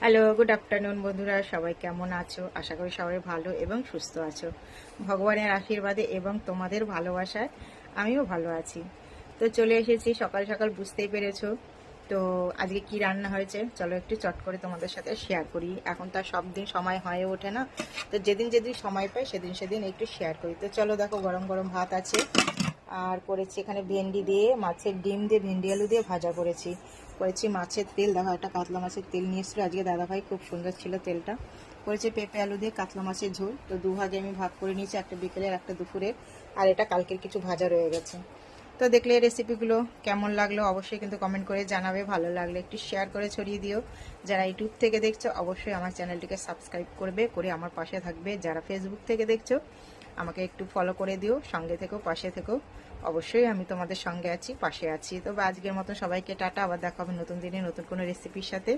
Hello, good afternoon বন্ধুরা, সবাই কেমন আছো? আশা করি সবাই ভালো এবং সুস্থ আছো। ভগবানের আশীর্বাদে এবং তোমাদের ভালোবাসায় আমিও ভালো আছি। তো চলে এসেছি সকাল সকাল, বুঝতেই পেরেছো। তো আজকে কি রান্না হয়েছে চলো একটু চট করে তোমাদের সাথে শেয়ার করি। এখন তো আর সব দিন সময় হয়ে ওঠে না, তো যেদিন যেদিন সময় পাই সেদিন সেদিন একটু শেয়ার করি। তো চলো দেখো, গরম গরম ভাত আছে, আর করেছি এখানে ভেন্ডি দিয়ে, মাছের ডিম দিয়ে, ভেন্ডি আলু দিয়ে ভাজা করেছি। করেছি মাছের তেল, দেখো একটা কাতলা মাছের তেল নিয়ে এসেছিলো আজকে দাদাভাই, খুব সুন্দর ছিল তেলটা। করেছি পেঁপে আলু দিয়ে কাতলা মাছের ঝোল। তো দুভাগে আমি ভাগ করে নিয়েছি, একটা বিকেলের একটা দুপুরের, আর এটা কালকের কিছু ভাজা রয়ে গেছে। তো দেখলে এই রেসিপিগুলো কেমন লাগলো অবশ্যই কিন্তু কমেন্ট করে জানাবে, ভালো লাগলে একটু শেয়ার করে ছড়িয়ে দিও। যারা ইউটিউব থেকে দেখছো অবশ্যই আমার চ্যানেলটিকে সাবস্ক্রাইব করবে, করে আমার পাশে থাকবে। যারা ফেসবুক থেকে দেখছো আমাকে একটু ফলো করে দিও, সঙ্গে থেকো, পাশে থেকো। অবশ্যই আমি তোমাদের সঙ্গে আছি, পাশে আছি। তবে আজকের মতো সবাইকে টাটা, আবার দেখা হবে নতুন দিনে নতুন কোনো রেসিপির সাথে।